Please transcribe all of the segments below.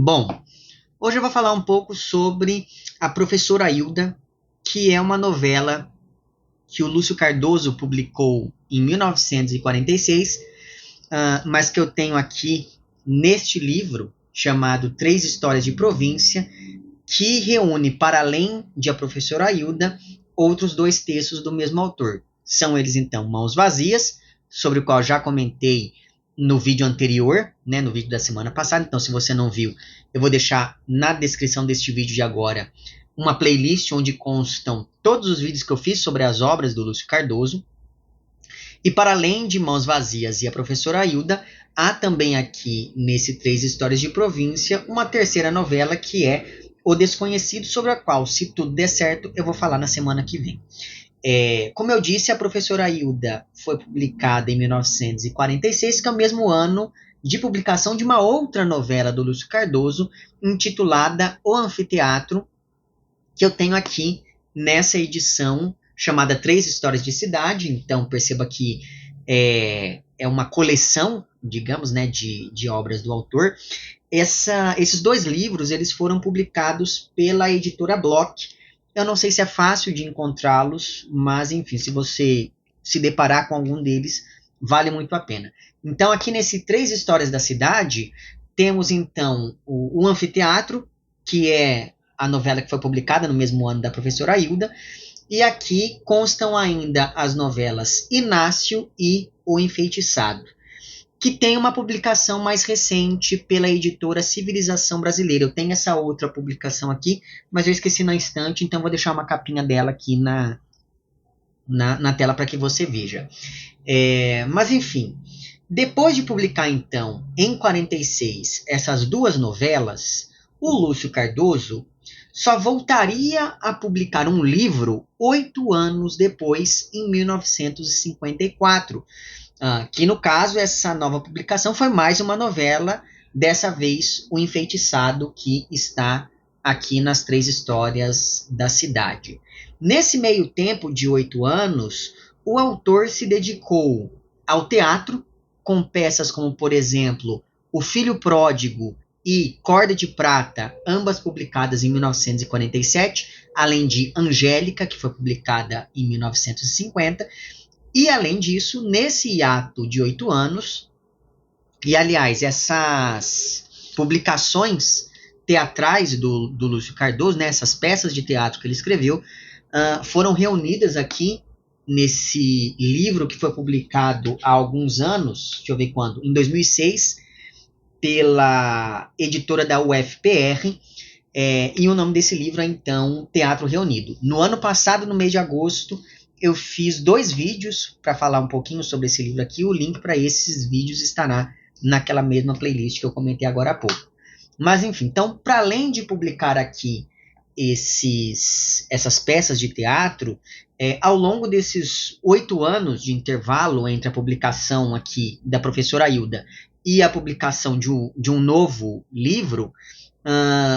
Bom, hoje eu vou falar um pouco sobre A Professora Hilda, que é uma novela que o Lúcio Cardoso publicou em 1946, mas que eu tenho aqui neste livro, chamado Três Histórias de Província, que reúne, para além de A Professora Hilda, outros dois textos do mesmo autor. São eles, então, Mãos Vazias, sobre o qual já comentei no vídeo anterior, né, no vídeo da semana passada. Então, se você não viu, eu vou deixar na descrição deste vídeo de agora uma playlist onde constam todos os vídeos que eu fiz sobre as obras do Lúcio Cardoso. E para além de Mãos Vazias e A Professora Hilda, há também aqui, nesse Três Histórias de Província, uma terceira novela que é O Desconhecido, sobre a qual, se tudo der certo, eu vou falar na semana que vem. Como eu disse, A Professora Hilda foi publicada em 1946, que é o mesmo ano de publicação de uma outra novela do Lúcio Cardoso, intitulada O Anfiteatro, que eu tenho aqui nessa edição chamada Três Histórias de Cidade. Então perceba que é uma coleção, digamos, né, de obras do autor. Esses dois livros eles foram publicados pela editora Bloch. Eu não sei se é fácil de encontrá-los, mas enfim, se você se deparar com algum deles, vale muito a pena. Então aqui nesse Três Histórias da Cidade, temos então o Anfiteatro, que é a novela que foi publicada no mesmo ano da Professora Hilda, e aqui constam ainda as novelas Inácio e O Enfeitiçado, que tem uma publicação mais recente pela editora Civilização Brasileira. Eu tenho essa outra publicação aqui, mas eu esqueci na estante, então vou deixar uma capinha dela aqui na tela para que você veja. Mas enfim, depois de publicar então, em 46, essas duas novelas, o Lúcio Cardoso só voltaria a publicar um livro 8 anos depois, em 1954, que no caso, essa nova publicação foi mais uma novela, dessa vez O Enfeitiçado, que está aqui nas Três Histórias da Cidade. Nesse meio tempo de 8 anos, o autor se dedicou ao teatro, com peças como, por exemplo, O Filho Pródigo e Corda de Prata, ambas publicadas em 1947, além de Angélica, que foi publicada em 1950, e além disso, nesse hiato de 8 anos, e aliás, essas publicações teatrais do Lúcio Cardoso, né, essas peças de teatro que ele escreveu, foram reunidas aqui nesse livro que foi publicado há alguns anos, deixa eu ver quando, em 2006, pela editora da UFPR, e o nome desse livro é, então, Teatro Reunido. No ano passado, no mês de agosto, eu fiz 2 vídeos para falar um pouquinho sobre esse livro aqui. O link para esses vídeos estará naquela mesma playlist que eu comentei agora há pouco. Mas, enfim, então, para além de publicar aqui essas peças de teatro, ao longo desses 8 anos de intervalo entre a publicação aqui da Professora Hilda e a publicação de um novo livro,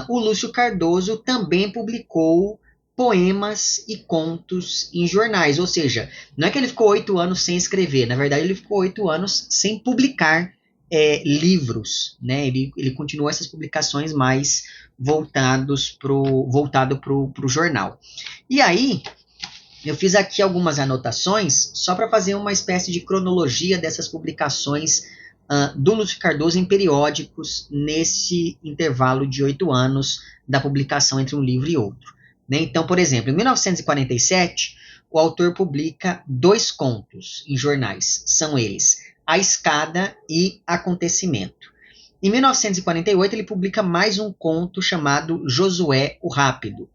o Lúcio Cardoso também publicou poemas e contos em jornais. Ou seja, não é que ele ficou 8 anos sem escrever, na verdade ele ficou 8 anos sem publicar livros, né? Ele continuou essas publicações mais voltado para o jornal. E aí, eu fiz aqui algumas anotações só para fazer uma espécie de cronologia dessas publicações do Lúcio Cardoso em periódicos nesse intervalo de 8 anos da publicação entre um livro e outro. Né? Então, por exemplo, em 1947, o autor publica 2 contos em jornais. São eles A Escada e Acontecimento. Em 1948, ele publica mais um conto chamado Josué o Rápido.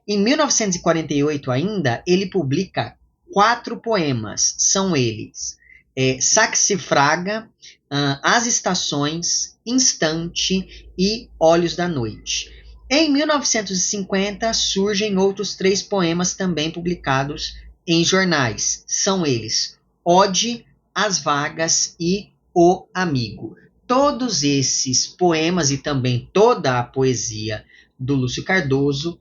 Em 1948 ainda, ele publica 4 poemas. São eles Saxifraga, As Estações, Instante e Olhos da Noite. Em 1950, surgem outros 3 poemas também publicados em jornais. São eles Ode, As Vagas e O Amigo. Todos esses poemas e também toda a poesia do Lúcio Cardoso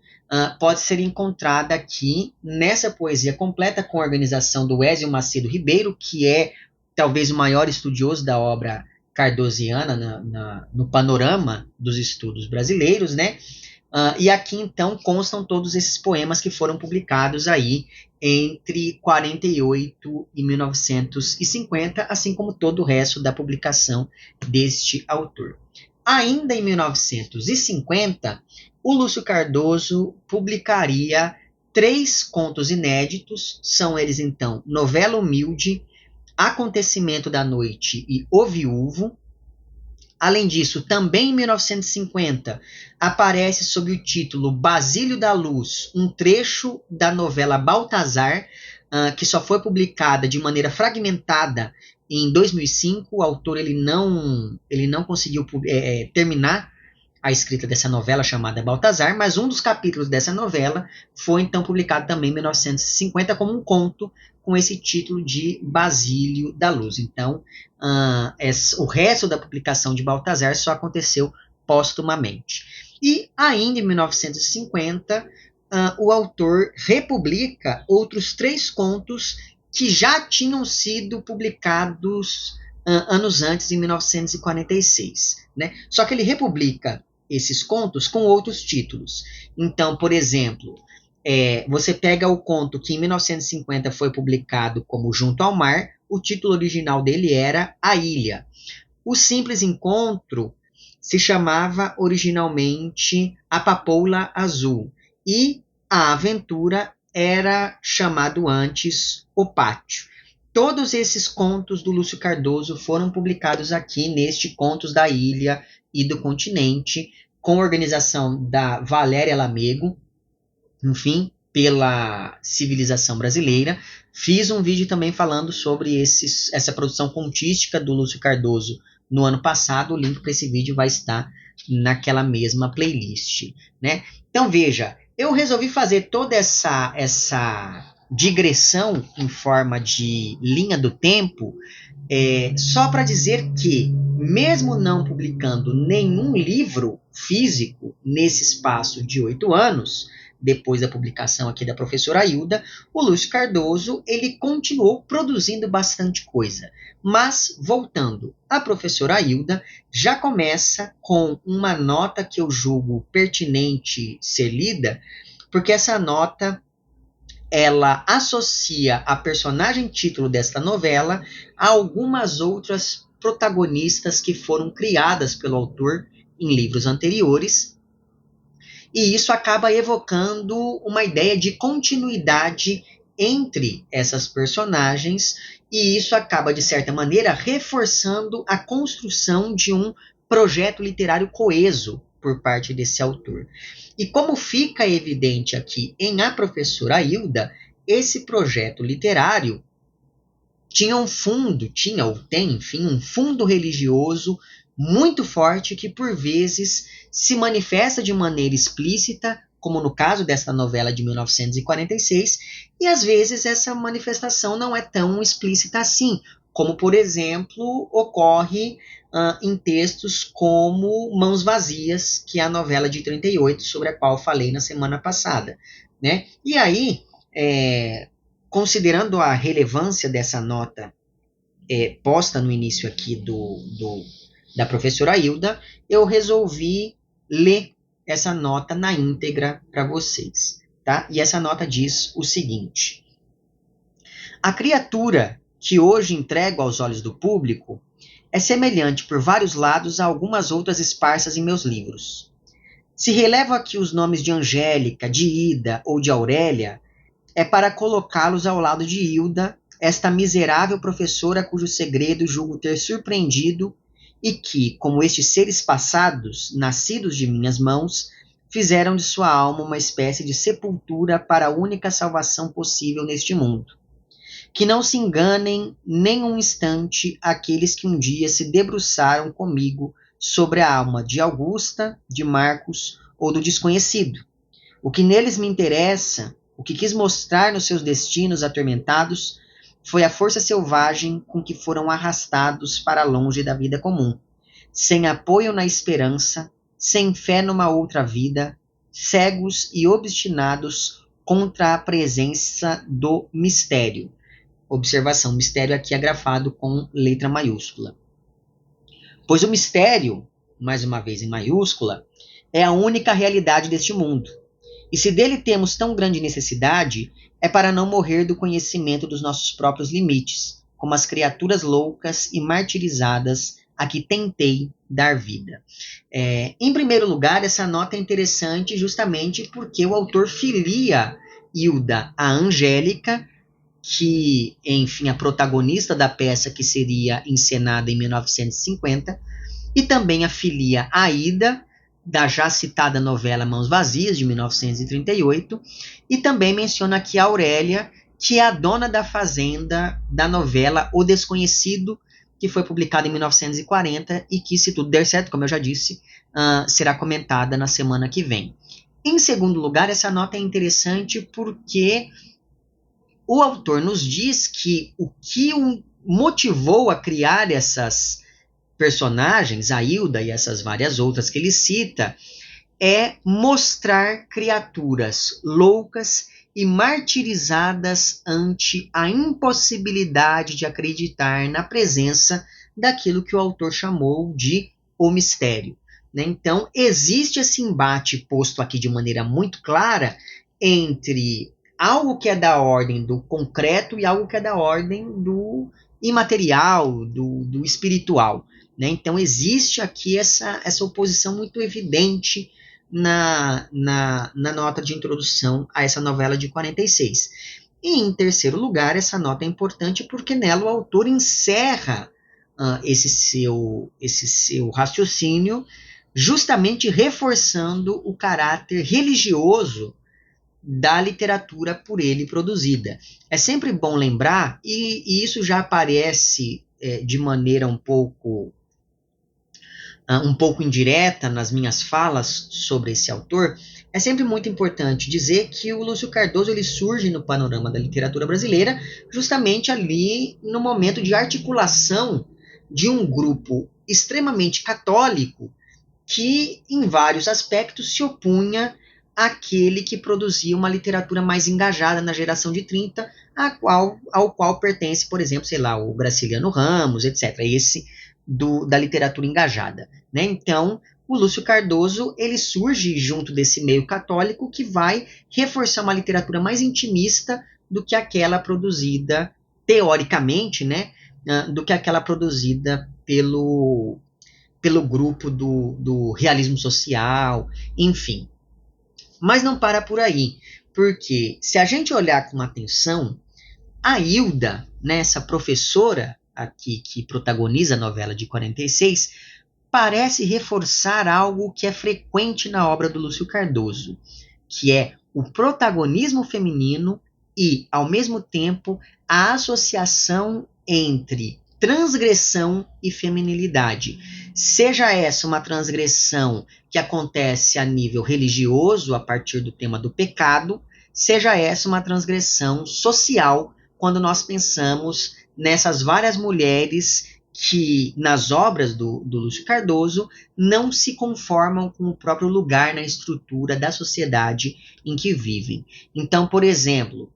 pode ser encontrada aqui nessa poesia completa, com a organização do Ézio Macedo Ribeiro, que é talvez o maior estudioso da obra cardosiana no panorama dos estudos brasileiros, né? E aqui, então, constam todos esses poemas que foram publicados aí entre 48 e 1950, assim como todo o resto da publicação deste autor. Ainda em 1950, o Lúcio Cardoso publicaria 3 contos inéditos, são eles, então, Novela Humilde, Acontecimento da Noite e O Viúvo. Além disso, também em 1950, aparece sob o título Basílio da Luz, um trecho da novela Baltazar, que só foi publicada de maneira fragmentada em 2005. O autor ele não conseguiu terminar a escrita dessa novela chamada Baltazar, mas um dos capítulos dessa novela foi então publicado também em 1950 como um conto com esse título de Basílio da Luz. Então, o resto da publicação de Baltazar só aconteceu póstumamente. E ainda em 1950, o autor republica outros 3 contos que já tinham sido publicados anos antes, em 1946. Né? Só que ele republica esses contos com outros títulos. Então, por exemplo, você pega o conto que em 1950 foi publicado como Junto ao Mar, o título original dele era A Ilha. O Simples Encontro se chamava originalmente A Papoula Azul e A Aventura era chamado antes O Pátio. Todos esses contos do Lúcio Cardoso foram publicados aqui neste Contos da Ilha e do Continente, com organização da Valéria Lamego, enfim, pela Civilização Brasileira. Fiz um vídeo também falando sobre essa produção contística do Lúcio Cardoso no ano passado. O link para esse vídeo vai estar naquela mesma playlist. Né? Então veja, eu resolvi fazer toda essa digressão em forma de linha do tempo, só para dizer que, mesmo não publicando nenhum livro físico nesse espaço de 8 anos, depois da publicação aqui da professora Ailda, o Lúcio Cardoso ele continuou produzindo bastante coisa. Mas, voltando, a professora Ailda já começa com uma nota que eu julgo pertinente ser lida, porque essa nota ela associa a personagem título desta novela a algumas outras protagonistas que foram criadas pelo autor em livros anteriores, e isso acaba evocando uma ideia de continuidade entre essas personagens, e isso acaba, de certa maneira, reforçando a construção de um projeto literário coeso por parte desse autor. E como fica evidente aqui em A Professora Ailda, esse projeto literário tinha um fundo, tinha ou tem, enfim, um fundo religioso muito forte que, por vezes, se manifesta de maneira explícita, como no caso dessa novela de 1946, e às vezes essa manifestação não é tão explícita assim, como, por exemplo, ocorre em textos como Mãos Vazias, que é a novela de 38, sobre a qual falei na semana passada. Né? E aí, considerando a relevância dessa nota posta no início aqui da professora Ailda, eu resolvi ler essa nota na íntegra para vocês. Tá? E essa nota diz o seguinte: a criatura que hoje entrego aos olhos do público é semelhante por vários lados a algumas outras esparsas em meus livros. Se relevo aqui os nomes de Angélica, de Ida ou de Aurélia, é para colocá-los ao lado de Hilda, esta miserável professora cujo segredo julgo ter surpreendido e que, como estes seres passados, nascidos de minhas mãos, fizeram de sua alma uma espécie de sepultura para a única salvação possível neste mundo. Que não se enganem nem um instante aqueles que um dia se debruçaram comigo sobre a alma de Augusta, de Marcos ou do desconhecido. O que neles me interessa, o que quis mostrar nos seus destinos atormentados, foi a força selvagem com que foram arrastados para longe da vida comum, sem apoio na esperança, sem fé numa outra vida, cegos e obstinados contra a presença do mistério. Observação, mistério aqui agrafado com letra maiúscula. Pois o mistério, mais uma vez em maiúscula, é a única realidade deste mundo. E se dele temos tão grande necessidade, é para não morrer do conhecimento dos nossos próprios limites, como as criaturas loucas e martirizadas a que tentei dar vida. Em primeiro lugar, essa nota é interessante justamente porque o autor filia Hilda a Angélica, que, enfim, a protagonista da peça que seria encenada em 1950, e também a filia Aida, da já citada novela Mãos Vazias, de 1938, e também menciona aqui a Aurélia, que é a dona da fazenda da novela O Desconhecido, que foi publicada em 1940 e que, se tudo der certo, como eu já disse, será comentada na semana que vem. Em segundo lugar, essa nota é interessante porque o autor nos diz que o que o motivou a criar essas personagens, a Hilda e essas várias outras que ele cita, é mostrar criaturas loucas e martirizadas ante a impossibilidade de acreditar na presença daquilo que o autor chamou de o mistério. Né? Então, existe esse embate posto aqui de maneira muito clara entre algo que é da ordem do concreto e algo que é da ordem do imaterial, do espiritual. Né? Então, existe aqui essa oposição muito evidente na nota de introdução a essa novela de 46. E, em terceiro lugar, essa nota é importante porque nela o autor encerra esse seu raciocínio, justamente reforçando o caráter religioso da literatura por ele produzida. É sempre bom lembrar, e isso já aparece de maneira um pouco indireta nas minhas falas sobre esse autor, é sempre muito importante dizer que o Lúcio Cardoso ele surge no panorama da literatura brasileira justamente ali no momento de articulação de um grupo extremamente católico que, em vários aspectos, se opunha àquele que produzia uma literatura mais engajada na geração de 30, ao qual pertence, por exemplo, sei lá, o Graciliano Ramos, etc., esse da literatura engajada. Né? Então, o Lúcio Cardoso ele surge junto desse meio católico que vai reforçar uma literatura mais intimista do que aquela produzida, teoricamente, né, do que aquela produzida pelo grupo do realismo social, enfim. Mas não para por aí, porque se a gente olhar com atenção, a Hilda, né, essa professora aqui que protagoniza a novela de 46, parece reforçar algo que é frequente na obra do Lúcio Cardoso, que é o protagonismo feminino e, ao mesmo tempo, a associação entre transgressão e feminilidade. Seja essa uma transgressão que acontece a nível religioso, a partir do tema do pecado, seja essa uma transgressão social, quando nós pensamos nessas várias mulheres que, nas obras do Lúcio Cardoso, não se conformam com o próprio lugar na estrutura da sociedade em que vivem. Então, por exemplo,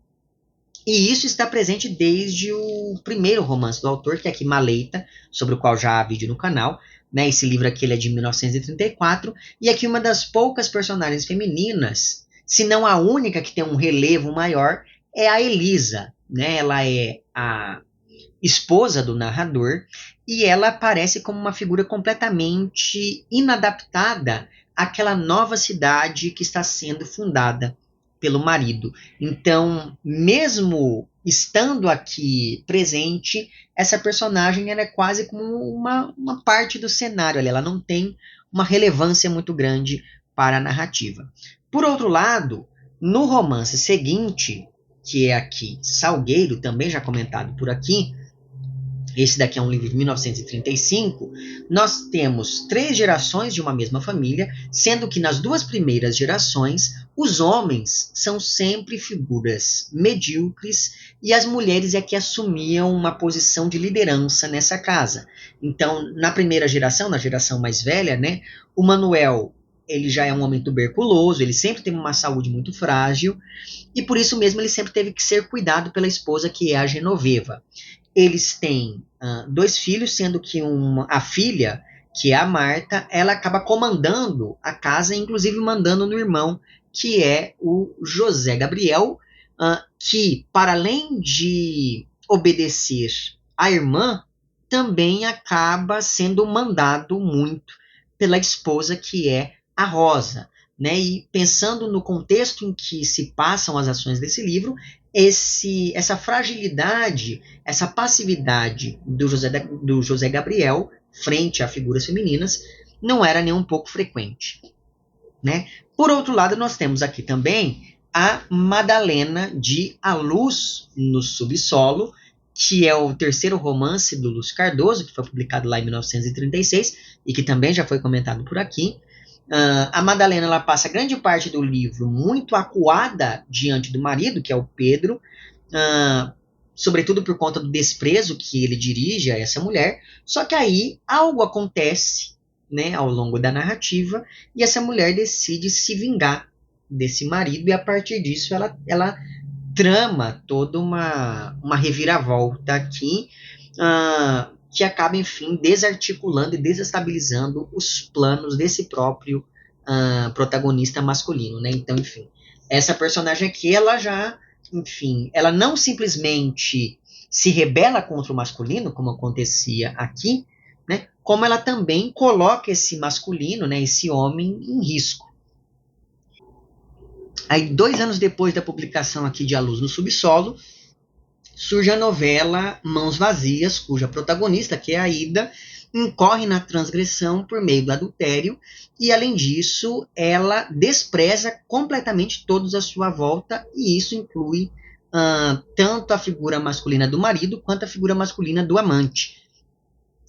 e isso está presente desde o primeiro romance do autor, que é aqui Maleita, sobre o qual já há vídeo no canal. Né? Esse livro aqui ele é de 1934, e aqui uma das poucas personagens femininas, se não a única que tem um relevo maior, é a Elisa. Né? Ela é a esposa do narrador, e ela aparece como uma figura completamente inadaptada àquela nova cidade que está sendo fundada pelo marido. Então, mesmo estando aqui presente, essa personagem ela é quase como uma parte do cenário, ela não tem uma relevância muito grande para a narrativa. Por outro lado, no romance seguinte, que é aqui Salgueiro, também já comentado por aqui, esse daqui é um livro de 1935, nós temos 3 gerações de uma mesma família, sendo que nas 2 primeiras gerações, os homens são sempre figuras medíocres e as mulheres é que assumiam uma posição de liderança nessa casa. Então, na primeira geração, na geração mais velha, né, o Manuel ele já é um homem tuberculoso, ele sempre teve uma saúde muito frágil, e por isso mesmo ele sempre teve que ser cuidado pela esposa, que é a Genoveva. Eles têm 2 filhos, sendo que a filha, que é a Marta, ela acaba comandando a casa, inclusive mandando no irmão, que é o José Gabriel, que, para além de obedecer à irmã, também acaba sendo mandado muito pela esposa, que é a Rosa. Né? E pensando no contexto em que se passam as ações desse livro, essa fragilidade, essa passividade do José Gabriel frente a figuras femininas não era nem um pouco frequente. Né? Por outro lado, nós temos aqui também a Madalena de A Luz no Subsolo, que é o terceiro romance do Lúcio Cardoso, que foi publicado lá em 1936 e que também já foi comentado por aqui. A Madalena ela passa grande parte do livro muito acuada diante do marido, que é o Pedro, sobretudo por conta do desprezo que ele dirige a essa mulher. Só que aí algo acontece, né, ao longo da narrativa, e essa mulher decide se vingar desse marido, e a partir disso ela trama toda uma reviravolta aqui, que acaba, enfim, desarticulando e desestabilizando os planos desse próprio protagonista masculino, né? Então, enfim, essa personagem aqui, ela já, enfim, ela não simplesmente se rebela contra o masculino, como acontecia aqui, né? Como ela também coloca esse masculino, né, esse homem, em risco. Aí, 2 anos depois da publicação aqui de A Luz no Subsolo, surge a novela Mãos Vazias, cuja protagonista, que é a Ida, incorre na transgressão por meio do adultério e, além disso, ela despreza completamente todos à sua volta, e isso inclui tanto a figura masculina do marido quanto a figura masculina do amante.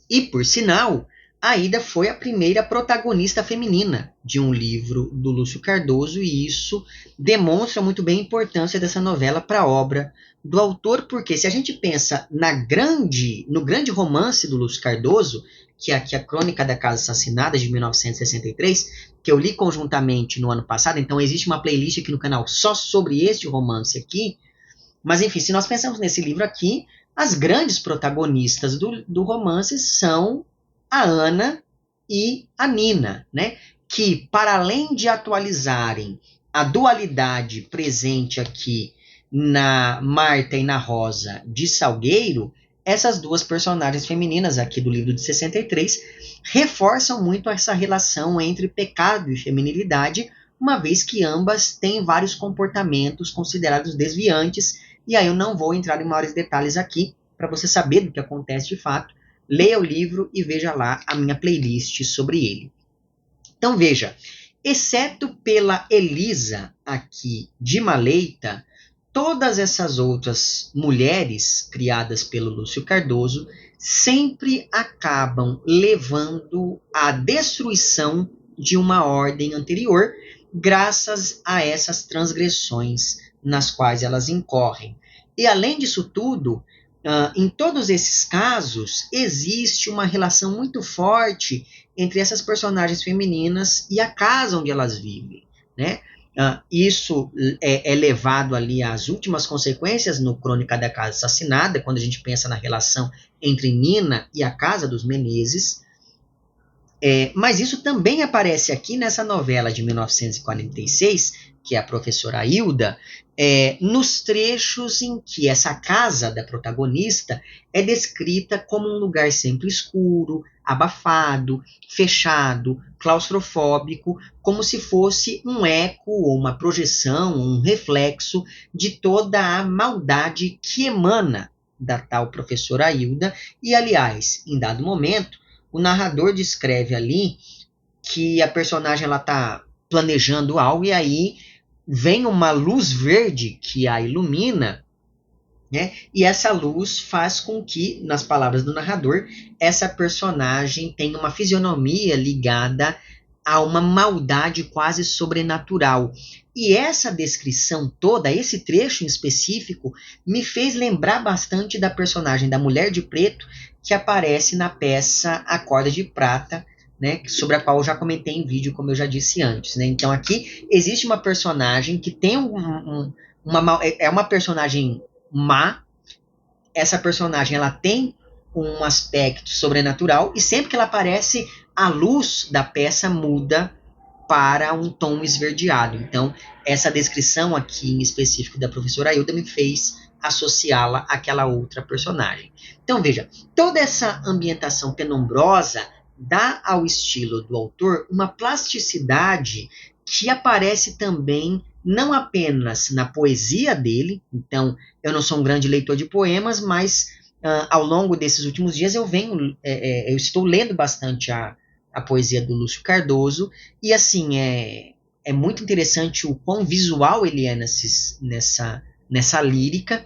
E, por sinal, a Ida foi a primeira protagonista feminina de um livro do Lúcio Cardoso, e isso demonstra muito bem a importância dessa novela para a obra do autor, porque se a gente pensa no grande romance do Lúcio Cardoso, que é aqui a Crônica da Casa Assassinada, de 1963, que eu li conjuntamente no ano passado, então existe uma playlist aqui no canal só sobre este romance aqui, mas enfim, se nós pensamos nesse livro aqui, as grandes protagonistas do romance são a Ana e a Nina, né? Que, para além de atualizarem a dualidade presente aqui na Marta e na Rosa de Salgueiro, essas duas personagens femininas aqui do livro de 63 reforçam muito essa relação entre pecado e feminilidade, uma vez que ambas têm vários comportamentos considerados desviantes, e aí eu não vou entrar em maiores detalhes aqui, para você saber do que acontece de fato. Leia o livro e veja lá a minha playlist sobre ele. Então veja, exceto pela Elisa aqui de Maleita, todas essas outras mulheres criadas pelo Lúcio Cardoso sempre acabam levando à destruição de uma ordem anterior, graças a essas transgressões nas quais elas incorrem. E além disso tudo, em todos esses casos, existe uma relação muito forte entre essas personagens femininas e a casa onde elas vivem, né? Isso é levado ali às últimas consequências no Crônica da Casa Assassinada, quando a gente pensa na relação entre Nina e a casa dos Menezes. Mas isso também aparece aqui nessa novela de 1946, que é a professora Hilda, nos trechos em que essa casa da protagonista é descrita como um lugar sempre escuro, abafado, fechado, claustrofóbico, como se fosse um eco ou uma projeção, um reflexo de toda a maldade que emana da tal professora Hilda. E, aliás, em dado momento, o narrador descreve ali que a personagem está planejando algo, e aí vem uma luz verde que a ilumina, né? E essa luz faz com que, nas palavras do narrador, essa personagem tenha uma fisionomia ligada a uma maldade quase sobrenatural. E essa descrição toda, esse trecho em específico, me fez lembrar bastante da personagem da Mulher de Preto, que aparece na peça A Corda de Prata, né, sobre a qual eu já comentei em vídeo, como eu já disse antes. Né? Então aqui existe uma personagem que tem uma personagem má. Essa personagem ela tem um aspecto sobrenatural, e sempre que ela aparece, a luz da peça muda para um tom esverdeado. Então, essa descrição aqui em específico da professora Hilda me fez associá-la àquela outra personagem. Então, veja, toda essa ambientação penumbrosa dá ao estilo do autor uma plasticidade que aparece também não apenas na poesia dele. Então, eu não sou um grande leitor de poemas, mas ao longo desses últimos dias eu estou lendo bastante a poesia do Lúcio Cardoso, e assim, é muito interessante o quão visual ele é nessa lírica,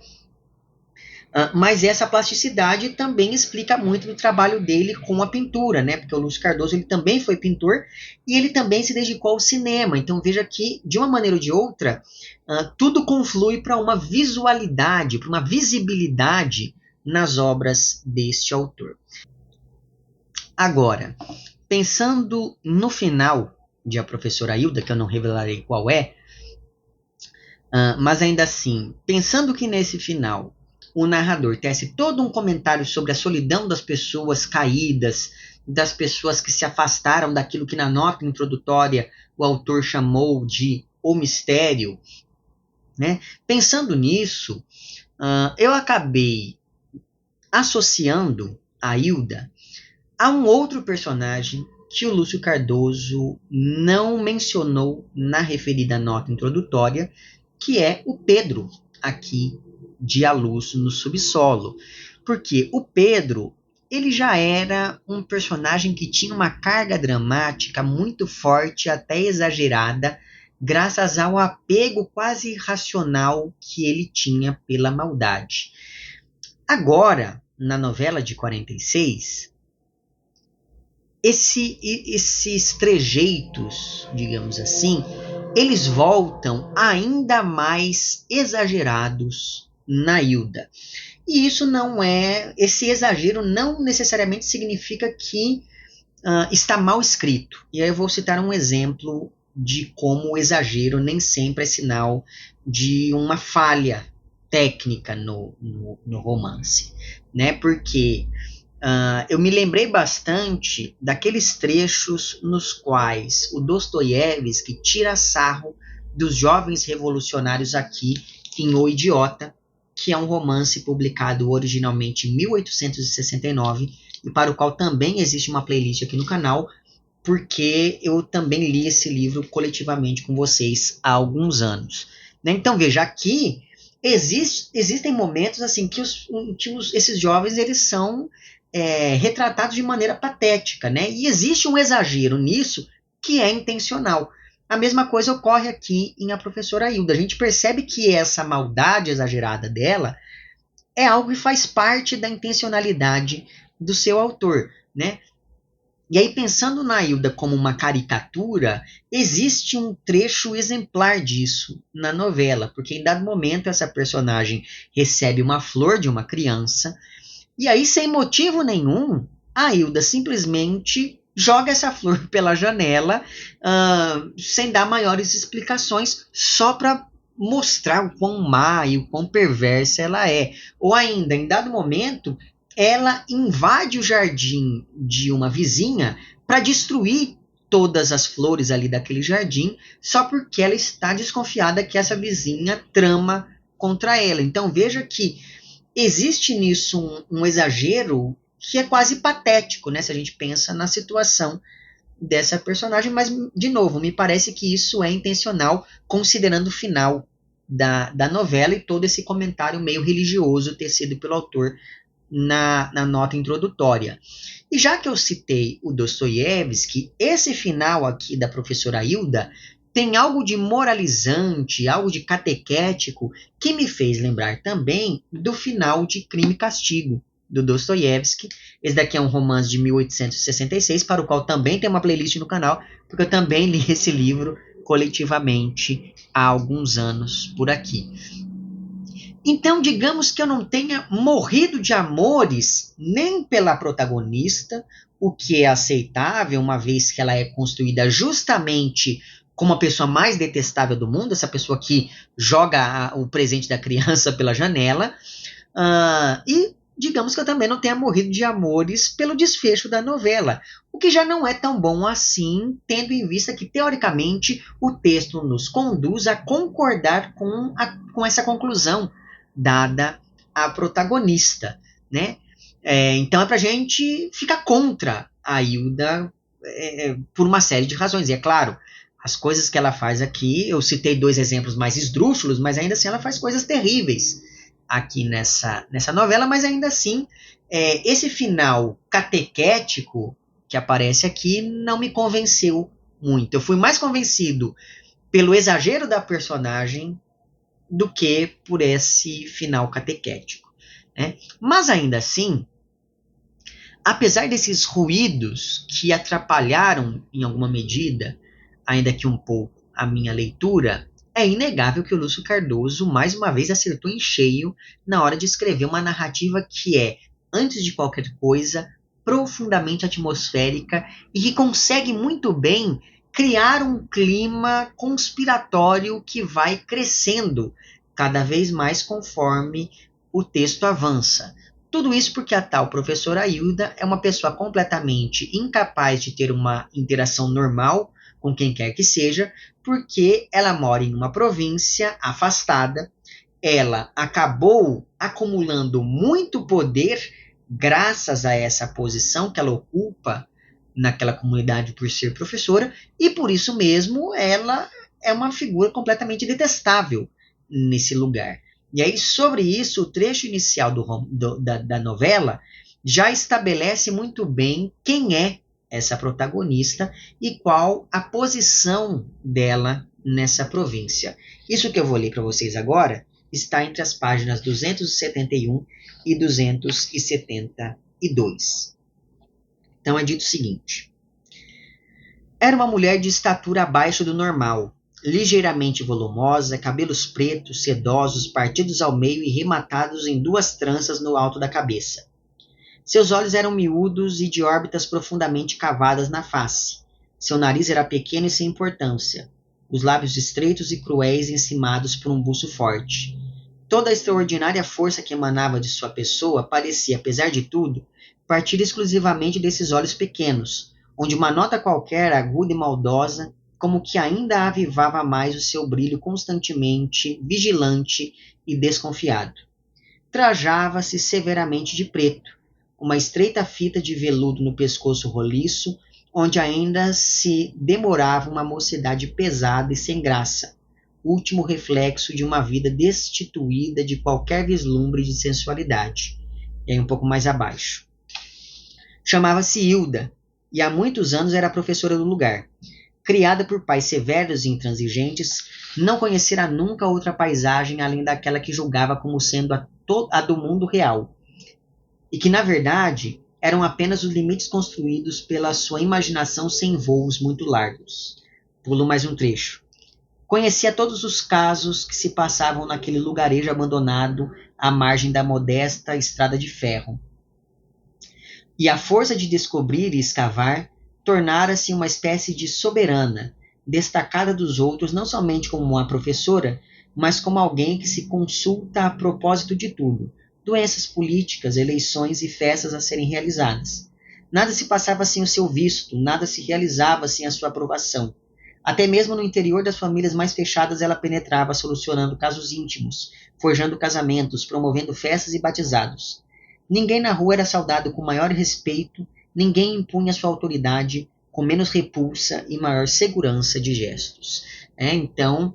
mas essa plasticidade também explica muito do trabalho dele com a pintura, né? Porque o Lúcio Cardoso ele também foi pintor e ele também se dedicou ao cinema. Então veja que, de uma maneira ou de outra, tudo conflui para uma visualidade, para uma visibilidade nas obras deste autor. Agora, pensando no final de A Professora Hilda, que eu não revelarei qual é, mas ainda assim, pensando que nesse final o narrador tece todo um comentário sobre a solidão das pessoas caídas, das pessoas que se afastaram daquilo que na nota introdutória o autor chamou de o mistério, né? Pensando nisso, eu acabei associando a Hilda a um outro personagem que o Lúcio Cardoso não mencionou na referida nota introdutória, que é o Pedro, aqui de A Luz no Subsolo. Porque o Pedro, ele já era um personagem que tinha uma carga dramática muito forte, até exagerada, graças ao apego quase irracional que ele tinha pela maldade. Agora, na novela de 46, esses trejeitos, digamos assim, eles voltam ainda mais exagerados na Hilda. E isso não é, esse exagero não necessariamente significa que está mal escrito. E aí eu vou citar um exemplo de como o exagero nem sempre é sinal de uma falha técnica no romance, né? Porque eu me lembrei bastante daqueles trechos nos quais o Dostoiévski tira sarro dos jovens revolucionários aqui em O Idiota, que é um romance publicado originalmente em 1869 e para o qual também existe uma playlist aqui no canal, porque eu também li esse livro coletivamente com vocês há alguns anos. Né? Então veja, aqui existem momentos assim que esses jovens eles são retratados de maneira patética, né? E existe um exagero nisso que é intencional. A mesma coisa ocorre aqui em A Professora Hilda. A gente percebe que essa maldade exagerada dela é algo que faz parte da intencionalidade do seu autor, né? E aí, pensando na Hilda como uma caricatura, existe um trecho exemplar disso na novela, porque em dado momento essa personagem recebe uma flor de uma criança, e aí, sem motivo nenhum, a Hilda simplesmente joga essa flor pela janela, sem dar maiores explicações, só para mostrar o quão má e o quão perversa ela é. Ou ainda, em dado momento, ela invade o jardim de uma vizinha para destruir todas as flores ali daquele jardim, só porque ela está desconfiada que essa vizinha trama contra ela. Então veja que existe nisso um exagero que é quase patético, né? Se a gente pensa na situação dessa personagem, mas, de novo, me parece que isso é intencional, considerando o final da novela e todo esse comentário meio religioso tecido pelo autor na nota introdutória. E já que eu citei o Dostoiévski, esse final aqui da Professora Hilda tem algo de moralizante, algo de catequético, que me fez lembrar também do final de Crime e Castigo, do Dostoiévski. Esse daqui é um romance de 1866, para o qual também tem uma playlist no canal, porque eu também li esse livro coletivamente há alguns anos por aqui. Então, digamos que eu não tenha morrido de amores nem pela protagonista, o que é aceitável, uma vez que ela é construída justamente como a pessoa mais detestável do mundo, essa pessoa que joga o presente da criança pela janela, e digamos que eu também não tenha morrido de amores pelo desfecho da novela, o que já não é tão bom assim, tendo em vista que, teoricamente, o texto nos conduz a concordar com essa conclusão dada à protagonista, né? Então é pra gente ficar contra a Hilda por uma série de razões. E é claro, as coisas que ela faz aqui, eu citei 2 exemplos mais esdrúxulos, mas ainda assim ela faz coisas terríveis aqui nessa novela, mas ainda assim, esse final catequético que aparece aqui não me convenceu muito. Eu fui mais convencido pelo exagero da personagem do que por esse final catequético, né? Mas ainda assim, apesar desses ruídos que atrapalharam em alguma medida, ainda que um pouco, a minha leitura, é inegável que o Lúcio Cardoso mais uma vez acertou em cheio na hora de escrever uma narrativa que é, antes de qualquer coisa, profundamente atmosférica e que consegue muito bem criar um clima conspiratório que vai crescendo cada vez mais conforme o texto avança. Tudo isso porque a tal professora Hilda é uma pessoa completamente incapaz de ter uma interação normal com quem quer que seja, porque ela mora em uma província afastada, ela acabou acumulando muito poder graças a essa posição que ela ocupa naquela comunidade por ser professora, e por isso mesmo ela é uma figura completamente detestável nesse lugar. E aí, sobre isso, o trecho inicial da novela já estabelece muito bem quem é essa protagonista e qual a posição dela nessa província. Isso que eu vou ler para vocês agora está entre as páginas 271 e 272. Então é dito o seguinte: era uma mulher de estatura abaixo do normal, ligeiramente volumosa, cabelos pretos, sedosos, partidos ao meio e rematados em 2 tranças no alto da cabeça. Seus olhos eram miúdos e de órbitas profundamente cavadas na face. Seu nariz era pequeno e sem importância, os lábios estreitos e cruéis encimados por um buço forte. Toda a extraordinária força que emanava de sua pessoa parecia, apesar de tudo, partir exclusivamente desses olhos pequenos, onde uma nota qualquer, aguda e maldosa, como que ainda avivava mais o seu brilho constantemente vigilante e desconfiado. Trajava-se severamente de preto, uma estreita fita de veludo no pescoço roliço, onde ainda se demorava uma mocidade pesada e sem graça, último reflexo de uma vida destituída de qualquer vislumbre de sensualidade. E aí um pouco mais abaixo. Chamava-se Hilda, e há muitos anos era professora do lugar. Criada por pais severos e intransigentes, não conhecera nunca outra paisagem além daquela que julgava como sendo a do mundo real, e que, na verdade, eram apenas os limites construídos pela sua imaginação sem voos muito largos. Pulo mais um trecho. Conhecia todos os casos que se passavam naquele lugarejo abandonado à margem da modesta estrada de ferro. E a força de descobrir e escavar tornara-se uma espécie de soberana, destacada dos outros não somente como uma professora, mas como alguém que se consulta a propósito de tudo, doenças políticas, eleições e festas a serem realizadas. Nada se passava sem o seu visto, nada se realizava sem a sua aprovação. Até mesmo no interior das famílias mais fechadas ela penetrava, solucionando casos íntimos, forjando casamentos, promovendo festas e batizados. Ninguém na rua era saudado com maior respeito, ninguém impunha sua autoridade com menos repulsa e maior segurança de gestos. Então,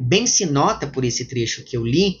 bem se nota por esse trecho que eu li,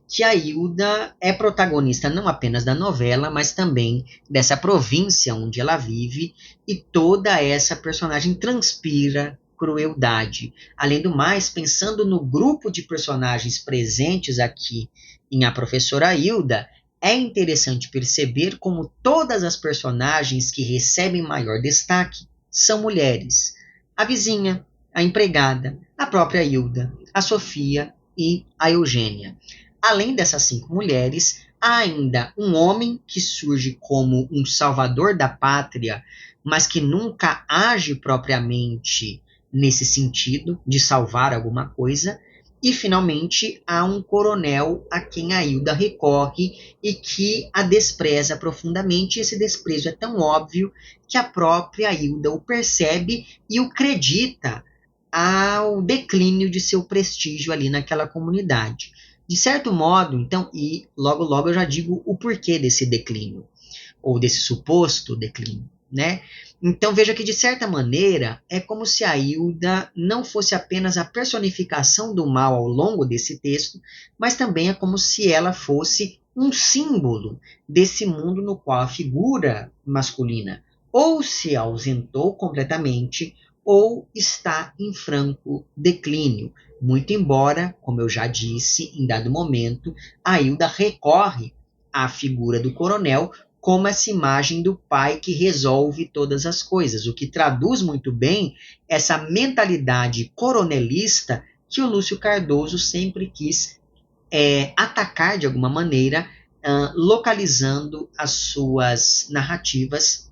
que a Hilda é protagonista não apenas da novela, mas também dessa província onde ela vive, e toda essa personagem transpira crueldade. Além do mais, pensando no grupo de personagens presentes aqui em A Professora Hilda, é interessante perceber como todas as personagens que recebem maior destaque são mulheres. A vizinha, a empregada, a própria Hilda, a Sofia e a Eugênia. Além dessas 5 mulheres, há ainda um homem que surge como um salvador da pátria, mas que nunca age propriamente nesse sentido de salvar alguma coisa, E, finalmente, há um coronel a quem a Hilda recorre e que a despreza profundamente. E esse desprezo é tão óbvio que a própria Hilda o percebe e o acredita ao declínio de seu prestígio ali naquela comunidade. De certo modo, então, e logo logo eu já digo o porquê desse declínio, ou desse suposto declínio, né? Então veja que, de certa maneira, é como se a Hilda não fosse apenas a personificação do mal ao longo desse texto, mas também é como se ela fosse um símbolo desse mundo no qual a figura masculina ou se ausentou completamente ou está em franco declínio. Muito embora, como eu já disse, em dado momento, a Hilda recorre à figura do coronel como essa imagem do pai que resolve todas as coisas, o que traduz muito bem essa mentalidade coronelista que o Lúcio Cardoso sempre quis atacar de alguma maneira, localizando as suas narrativas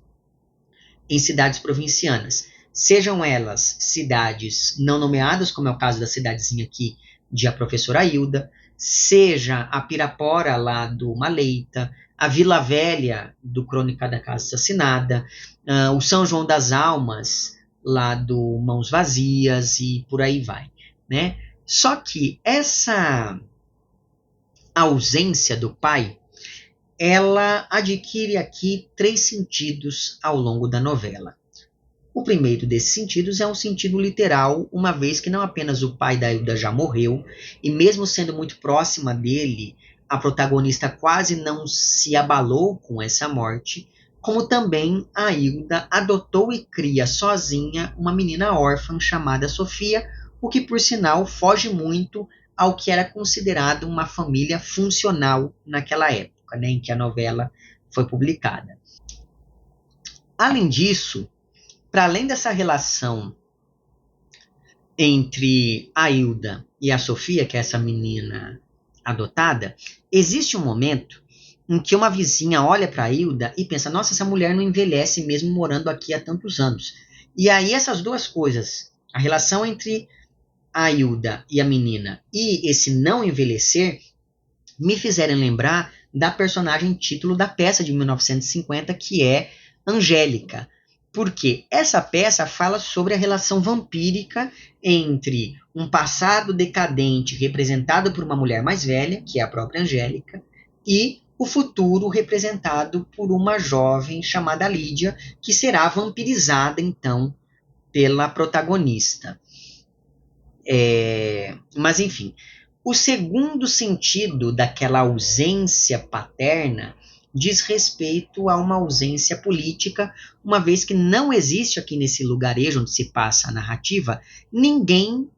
em cidades provincianas. Sejam elas cidades não nomeadas, como é o caso da cidadezinha aqui de A Professora Hilda, seja a Pirapora lá do Maleita, a Vila Velha do Crônica da Casa Assassinada, o São João das Almas lá do Mãos Vazias e por aí vai, né? Só que essa ausência do pai, ela adquire aqui 3 sentidos ao longo da novela. O primeiro desses sentidos é um sentido literal, uma vez que não apenas o pai da Hilda já morreu, e mesmo sendo muito próxima dele, a protagonista quase não se abalou com essa morte, como também a Hilda adotou e cria sozinha uma menina órfã chamada Sofia, o que, por sinal, foge muito ao que era considerado uma família funcional naquela época, né, em que a novela foi publicada. Além disso, para além dessa relação entre a Hilda e a Sofia, que é essa menina adotada, existe um momento em que uma vizinha olha para a Hilda e pensa: nossa, essa mulher não envelhece mesmo morando aqui há tantos anos. E aí essas duas coisas, a relação entre a Hilda e a menina e esse não envelhecer, me fizeram lembrar da personagem título da peça de 1950, que é Angélica. Porque essa peça fala sobre a relação vampírica entre um passado decadente representado por uma mulher mais velha, que é a própria Angélica, e o futuro representado por uma jovem chamada Lídia, que será vampirizada então pela protagonista. Mas enfim, o segundo sentido daquela ausência paterna diz respeito a uma ausência política, uma vez que não existe aqui nesse lugarejo onde se passa a narrativa ninguém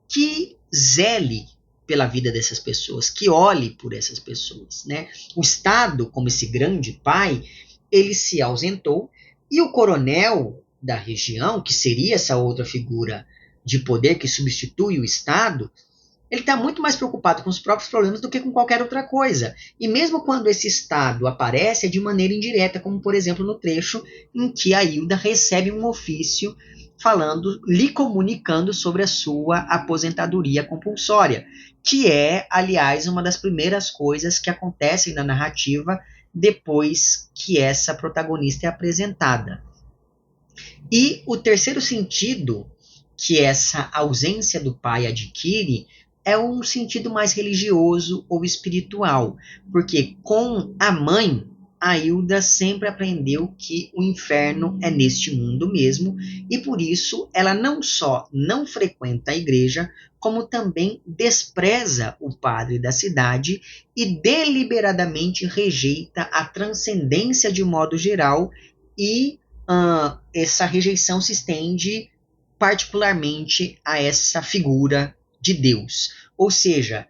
que zele pela vida dessas pessoas, que olhe por essas pessoas, né? O Estado, como esse grande pai, ele se ausentou e o coronel da região, que seria essa outra figura de poder que substitui o Estado, ele está muito mais preocupado com os próprios problemas do que com qualquer outra coisa. E mesmo quando esse Estado aparece, é de maneira indireta, como por exemplo no trecho em que a Hilda recebe um ofício falando, lhe comunicando sobre a sua aposentadoria compulsória, que é, aliás, uma das primeiras coisas que acontecem na narrativa depois que essa protagonista é apresentada. E o terceiro sentido que essa ausência do pai adquire é um sentido mais religioso ou espiritual, porque com a mãe, a Hilda sempre aprendeu que o inferno é neste mundo mesmo, e por isso ela não só não frequenta a igreja, como também despreza o padre da cidade e deliberadamente rejeita a transcendência de modo geral, e essa rejeição se estende particularmente a essa figura de Deus. Ou seja,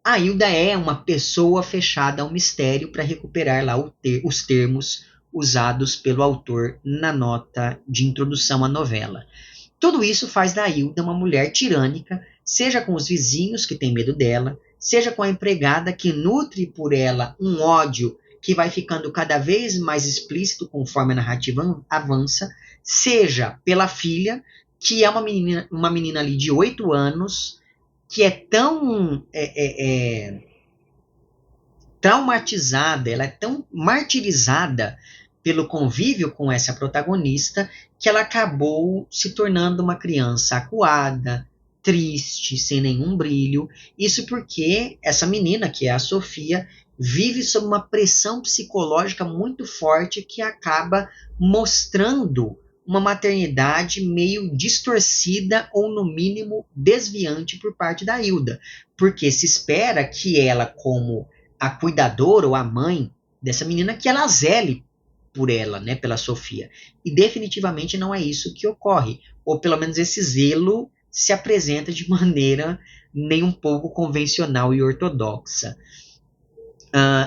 a Hilda é uma pessoa fechada ao mistério, para recuperar lá os termos usados pelo autor na nota de introdução à novela. Tudo isso faz da Hilda uma mulher tirânica, seja com os vizinhos que têm medo dela, seja com a empregada que nutre por ela um ódio que vai ficando cada vez mais explícito conforme a narrativa avança, seja pela filha, que é uma menina ali de 8 anos, que é tão traumatizada, ela é tão martirizada pelo convívio com essa protagonista, que ela acabou se tornando uma criança acuada, triste, sem nenhum brilho. Isso porque essa menina, que é a Sofia, vive sob uma pressão psicológica muito forte que acaba mostrando uma maternidade meio distorcida ou, no mínimo, desviante por parte da Hilda. Porque se espera que ela, como a cuidadora ou a mãe dessa menina, que ela zele por ela, né, pela Sofia. E definitivamente não é isso que ocorre. Ou pelo menos esse zelo se apresenta de maneira nem um pouco convencional e ortodoxa.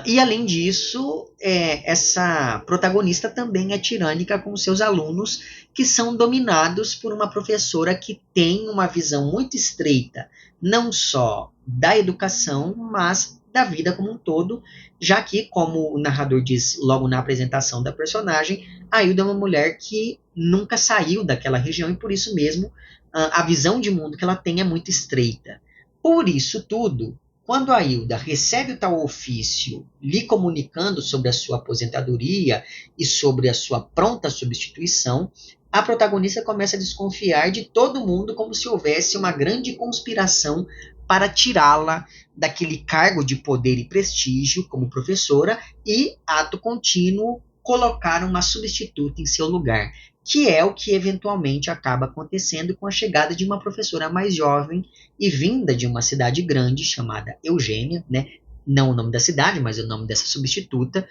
E além disso, essa protagonista também é tirânica com seus alunos, que são dominados por uma professora que tem uma visão muito estreita, não só da educação, mas da vida como um todo, já que, como o narrador diz logo na apresentação da personagem, a Hilda é uma mulher que nunca saiu daquela região e por isso mesmo a visão de mundo que ela tem é muito estreita. Por isso tudo, quando a Hilda recebe o tal ofício lhe comunicando sobre a sua aposentadoria e sobre a sua pronta substituição, a protagonista começa a desconfiar de todo mundo como se houvesse uma grande conspiração para tirá-la daquele cargo de poder e prestígio como professora e, ato contínuo, colocar uma substituta em seu lugar, que é o que eventualmente acaba acontecendo com a chegada de uma professora mais jovem e vinda de uma cidade grande chamada Eugênia, né? Não o nome da cidade, mas o nome dessa substituta,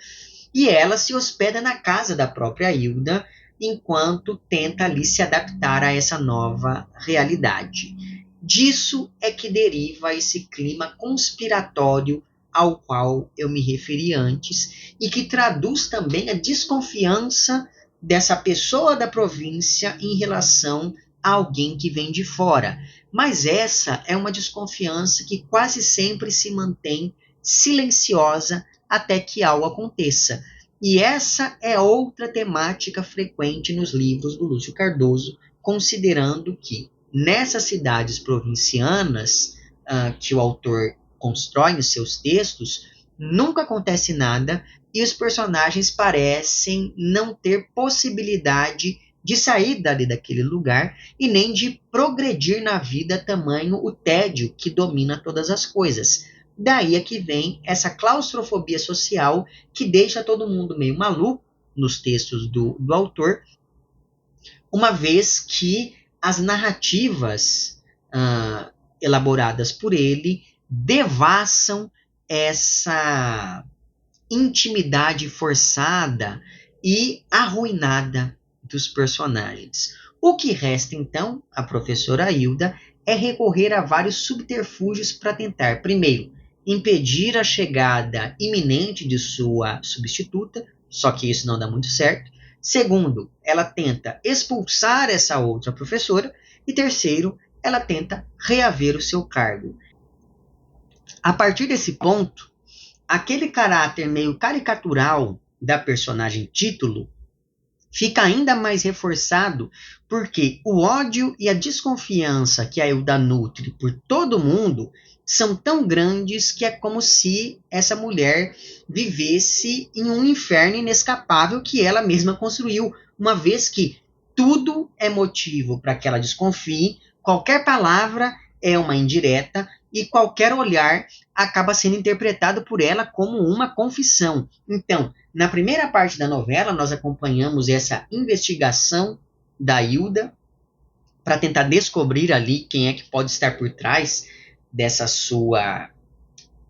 e ela se hospeda na casa da própria Hilda, enquanto tenta ali se adaptar a essa nova realidade. Disso é que deriva esse clima conspiratório ao qual eu me referi antes e que traduz também a desconfiança dessa pessoa da província em relação a alguém que vem de fora. Mas essa é uma desconfiança que quase sempre se mantém silenciosa até que algo aconteça. E essa é outra temática frequente nos livros do Lúcio Cardoso, considerando que nessas cidades provincianas que o autor constrói nos seus textos, nunca acontece nada e os personagens parecem não ter possibilidade de sair dali daquele lugar e nem de progredir na vida, tamanho o tédio que domina todas as coisas. Daí é que vem essa claustrofobia social que deixa todo mundo meio maluco nos textos do autor, uma vez que as narrativas elaboradas por ele devassam essa intimidade forçada e arruinada dos personagens. O que resta, então, a professora Hilda é recorrer a vários subterfúgios para tentar, primeiro, impedir a chegada iminente de sua substituta, só que isso não dá muito certo. Segundo, ela tenta expulsar essa outra professora. E terceiro, ela tenta reaver o seu cargo. A partir desse ponto, aquele caráter meio caricatural da personagem título fica ainda mais reforçado porque o ódio e a desconfiança que a Hilda nutre por todo mundo são tão grandes que é como se essa mulher vivesse em um inferno inescapável que ela mesma construiu, uma vez que tudo é motivo para que ela desconfie, qualquer palavra é uma indireta e qualquer olhar acaba sendo interpretado por ela como uma confissão. Então, na primeira parte da novela, nós acompanhamos essa investigação da Hilda para tentar descobrir ali quem é que pode estar por trás dessa sua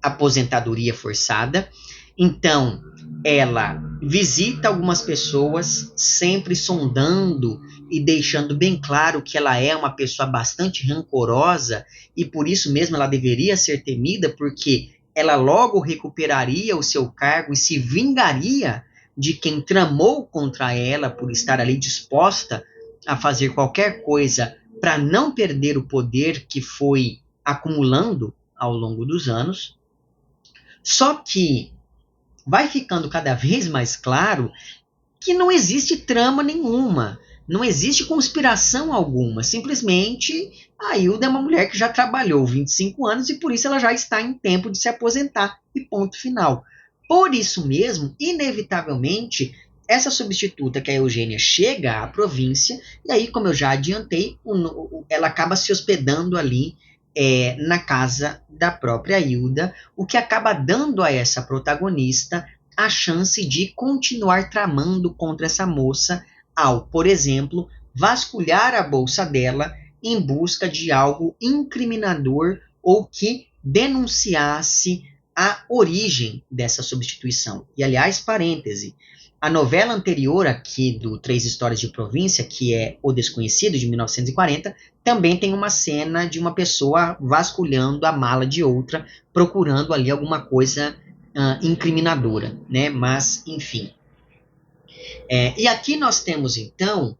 aposentadoria forçada. Então, ela visita algumas pessoas, sempre sondando e deixando bem claro que ela é uma pessoa bastante rancorosa e por isso mesmo ela deveria ser temida, porque ela logo recuperaria o seu cargo e se vingaria de quem tramou contra ela por estar ali disposta a fazer qualquer coisa para não perder o poder que foi acumulando ao longo dos anos. Só que vai ficando cada vez mais claro que não existe trama nenhuma. Não existe conspiração alguma. Simplesmente a Hilda é uma mulher que já trabalhou 25 anos e por isso ela já está em tempo de se aposentar. E ponto final. Por isso mesmo, inevitavelmente, essa substituta, que é a Eugênia, chega à província e aí, como eu já adiantei, ela acaba se hospedando ali na casa da própria Hilda, o que acaba dando a essa protagonista a chance de continuar tramando contra essa moça ao, por exemplo, vasculhar a bolsa dela em busca de algo incriminador ou que denunciasse a origem dessa substituição. E, aliás, parêntese, a novela anterior aqui do Três Histórias de Província, que é O Desconhecido, de 1940, também tem uma cena de uma pessoa vasculhando a mala de outra, procurando ali alguma coisa incriminadora, né? Mas, enfim. E aqui nós temos, então,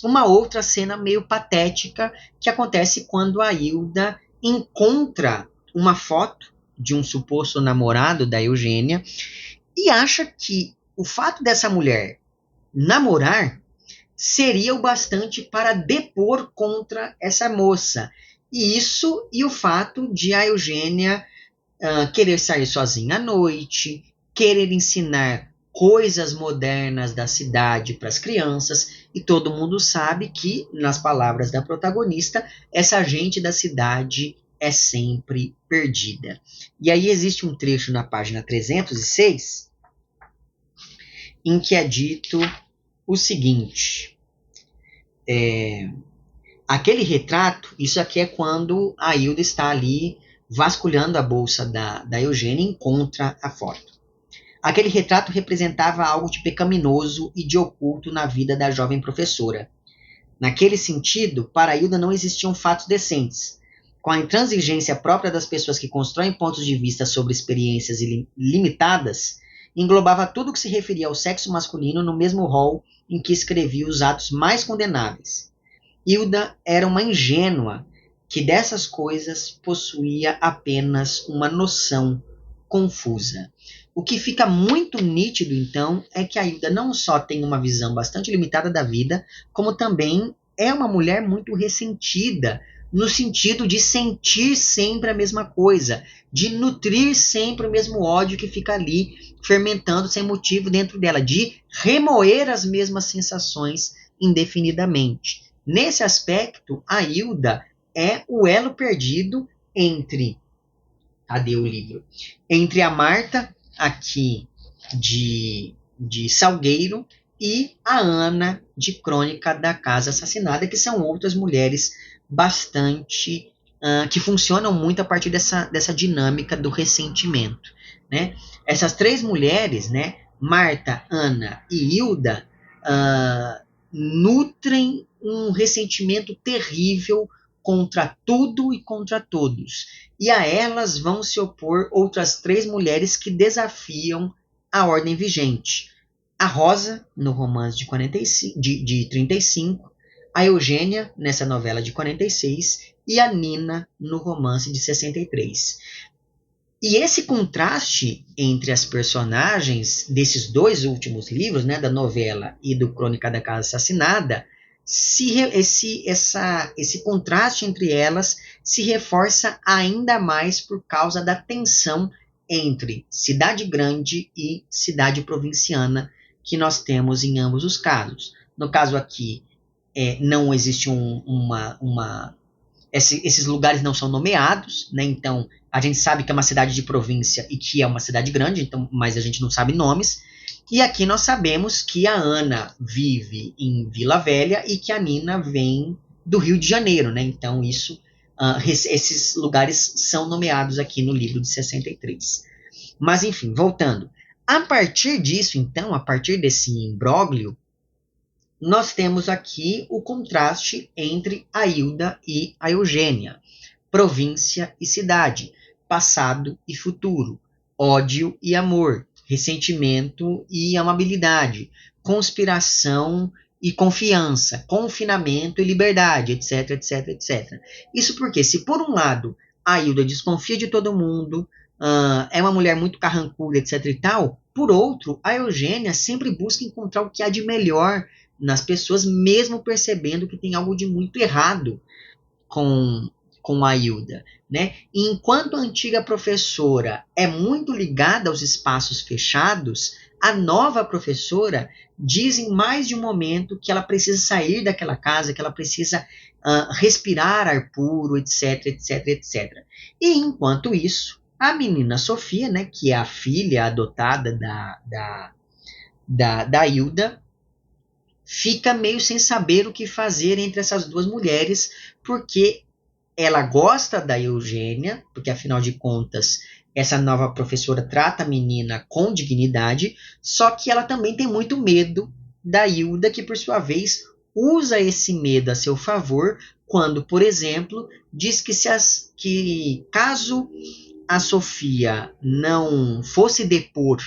uma outra cena meio patética que acontece quando a Hilda encontra uma foto de um suposto namorado da Eugênia e acha que o fato dessa mulher namorar seria o bastante para depor contra essa moça. E isso e o fato de a Eugênia querer sair sozinha à noite, querer ensinar coisas modernas da cidade para as crianças, e todo mundo sabe que, nas palavras da protagonista, essa gente da cidade é sempre perdida. E aí existe um trecho na página 306 em que é dito o seguinte: aquele retrato, isso aqui é quando a Hilda está ali vasculhando a bolsa da Eugênia e encontra a foto. Aquele retrato representava algo de pecaminoso e de oculto na vida da jovem professora. Naquele sentido, para Hilda não existiam fatos decentes. Com a intransigência própria das pessoas que constroem pontos de vista sobre experiências limitadas, englobava tudo que se referia ao sexo masculino no mesmo rol em que escrevia os atos mais condenáveis. Hilda era uma ingênua que dessas coisas possuía apenas uma noção confusa. O que fica muito nítido, então, é que a Hilda não só tem uma visão bastante limitada da vida, como também é uma mulher muito ressentida, no sentido de sentir sempre a mesma coisa, de nutrir sempre o mesmo ódio que fica ali fermentando sem motivo dentro dela, de remoer as mesmas sensações indefinidamente. Nesse aspecto, a Hilda é o elo perdido entre... Cadê o livro? Entre a Marta, aqui de Salgueiro, e a Ana, de Crônica da Casa Assassinada, que são outras mulheres bastante... que funcionam muito a partir dessa dinâmica do ressentimento, né? Essas três mulheres, né, Marta, Ana e Hilda, nutrem um ressentimento terrível contra tudo e contra todos. E a elas vão se opor outras três mulheres que desafiam a ordem vigente. A Rosa, no romance de 35, a Eugênia, nessa novela de 46, e a Nina, no romance de 63. E esse contraste entre as personagens desses dois últimos livros, né, da novela e do Crônica da Casa Assassinada, esse contraste entre elas se reforça ainda mais por causa da tensão entre cidade grande e cidade provinciana que nós temos em ambos os casos. No caso aqui, não existe esses lugares não são nomeados, né? Então a gente sabe que é uma cidade de província e que é uma cidade grande, então, mas a gente não sabe nomes. E aqui nós sabemos que a Ana vive em Vila Velha e que a Nina vem do Rio de Janeiro, né? Então esses lugares são nomeados aqui no livro de 63. Mas enfim, voltando. A partir disso, então, a partir desse imbróglio, nós temos aqui o contraste entre a Hilda e a Eugênia, província e cidade, passado e futuro, ódio e amor, ressentimento e amabilidade, conspiração e confiança, confinamento e liberdade, etc, etc, etc. Isso porque, se por um lado a Hilda desconfia de todo mundo, é uma mulher muito carrancuda, etc e tal, por outro, a Eugênia sempre busca encontrar o que há de melhor nas pessoas, mesmo percebendo que tem algo de muito errado com a Hilda, né? E enquanto a antiga professora é muito ligada aos espaços fechados, a nova professora diz em mais de um momento que ela precisa sair daquela casa, que ela precisa respirar ar puro, etc, etc, etc. E enquanto isso, a menina Sofia, né, que é a filha adotada da Hilda, fica meio sem saber o que fazer entre essas duas mulheres, porque ela gosta da Eugênia, porque afinal de contas, essa nova professora trata a menina com dignidade, só que ela também tem muito medo da Hilda, que por sua vez usa esse medo a seu favor, quando, por exemplo, diz que caso a Sofia não fosse depor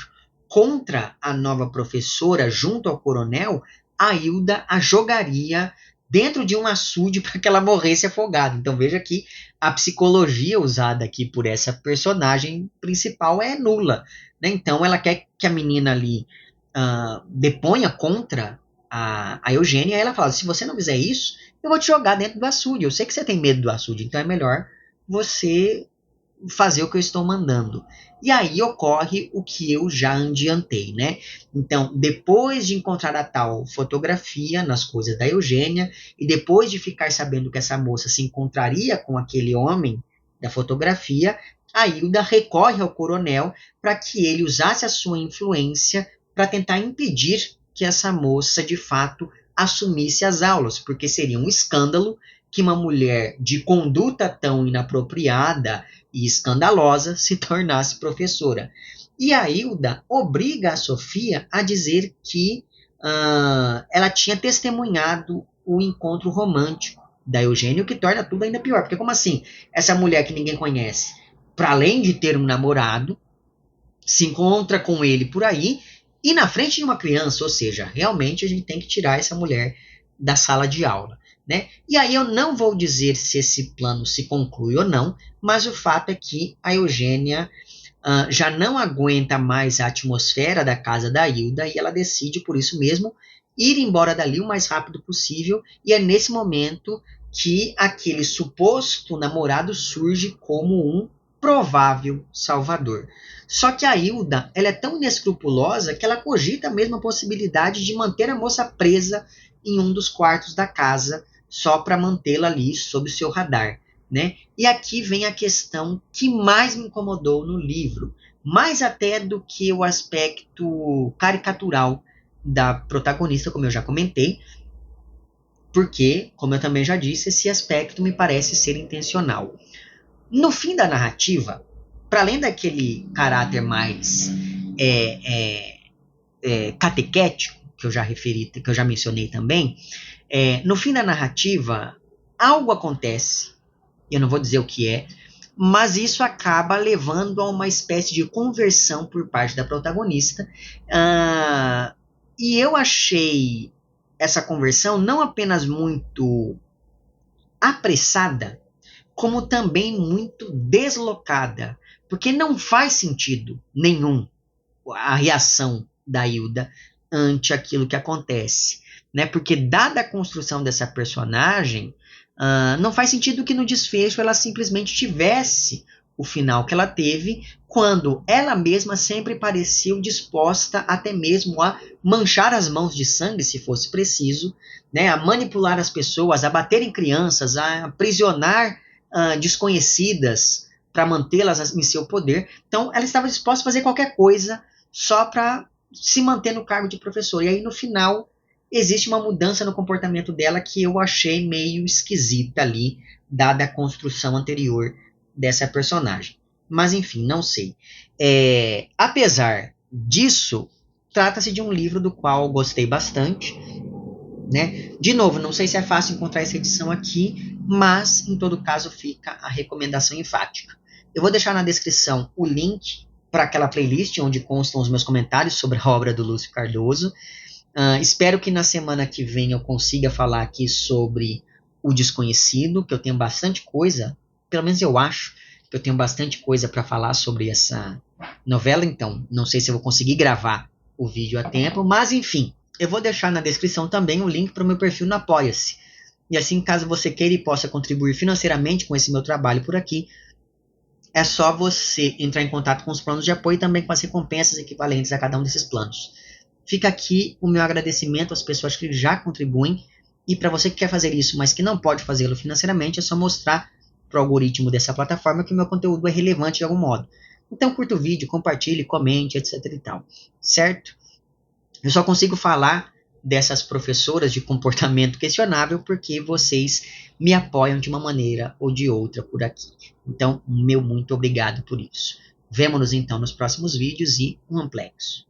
contra a nova professora junto ao coronel, a Hilda a jogaria dentro de um açude para que ela morresse afogada. Então veja que a psicologia usada aqui por essa personagem principal é nula, né? Então ela quer que a menina ali deponha contra a Eugênia, e ela fala, se você não fizer isso, eu vou te jogar dentro do açude. Eu sei que você tem medo do açude, então é melhor você fazer o que eu estou mandando. E aí ocorre o que eu já adiantei, né? Então, depois de encontrar a tal fotografia nas coisas da Eugênia, e depois de ficar sabendo que essa moça se encontraria com aquele homem da fotografia, a Hilda recorre ao coronel para que ele usasse a sua influência para tentar impedir que essa moça, de fato, assumisse as aulas, porque seria um escândalo que uma mulher de conduta tão inapropriada e escandalosa se tornasse professora. E a Hilda obriga a Sofia a dizer que ela tinha testemunhado o encontro romântico da Eugênia, o que torna tudo ainda pior. Porque como assim? Essa mulher que ninguém conhece, para além de ter um namorado, se encontra com ele por aí e na frente de uma criança, ou seja, realmente a gente tem que tirar essa mulher da sala de aula. Né? E aí eu não vou dizer se esse plano se conclui ou não, mas o fato é que a Eugênia já não aguenta mais a atmosfera da casa da Hilda e ela decide, por isso mesmo, ir embora dali o mais rápido possível, e é nesse momento que aquele suposto namorado surge como um provável salvador. Só que a Hilda, ela é tão inescrupulosa que ela cogita mesmo a possibilidade de manter a moça presa em um dos quartos da casa, só para mantê-la ali sob o seu radar. Né? E aqui vem a questão que mais me incomodou no livro, mais até do que o aspecto caricatural da protagonista, como eu já comentei, porque, como eu também já disse, esse aspecto me parece ser intencional. No fim da narrativa, para além daquele caráter mais catequético, que eu já referi, que eu já mencionei também, no fim da narrativa, algo acontece, eu não vou dizer o que é, mas isso acaba levando a uma espécie de conversão por parte da protagonista, e eu achei essa conversão não apenas muito apressada, como também muito deslocada, porque não faz sentido nenhum a reação da Hilda ante aquilo que acontece, né? Porque dada a construção dessa personagem, não faz sentido que no desfecho ela simplesmente tivesse o final que ela teve, quando ela mesma sempre pareceu disposta até mesmo a manchar as mãos de sangue, se fosse preciso, né? A manipular as pessoas, a bater em crianças, a aprisionar desconhecidas para mantê-las em seu poder. Então ela estava disposta a fazer qualquer coisa só para se manter no cargo de professor. E aí no final existe uma mudança no comportamento dela que eu achei meio esquisita ali, dada a construção anterior dessa personagem. Mas enfim, não sei. Apesar disso, trata-se de um livro do qual gostei bastante. Né? De novo, não sei se é fácil encontrar essa edição aqui, mas em todo caso fica a recomendação enfática. Eu vou deixar na descrição o link para aquela playlist onde constam os meus comentários sobre a obra do Lúcio Cardoso. Espero que na semana que vem eu consiga falar aqui sobre O Desconhecido, que eu tenho bastante coisa, pelo menos eu acho que eu tenho bastante coisa para falar sobre essa novela, então não sei se eu vou conseguir gravar o vídeo a tempo, mas enfim, eu vou deixar na descrição também o link para o meu perfil no Apoia-se. E assim, caso você queira e possa contribuir financeiramente com esse meu trabalho por aqui, é só você entrar em contato com os planos de apoio e também com as recompensas equivalentes a cada um desses planos. Fica aqui o meu agradecimento às pessoas que já contribuem. E para você que quer fazer isso, mas que não pode fazê-lo financeiramente, é só mostrar para o algoritmo dessa plataforma que o meu conteúdo é relevante de algum modo. Então curta o vídeo, compartilhe, comente, etc e tal. Certo? Eu só consigo falar dessas professoras de comportamento questionável porque vocês me apoiam de uma maneira ou de outra por aqui. Então, meu muito obrigado por isso. Vemo-nos então nos próximos vídeos e um amplexo.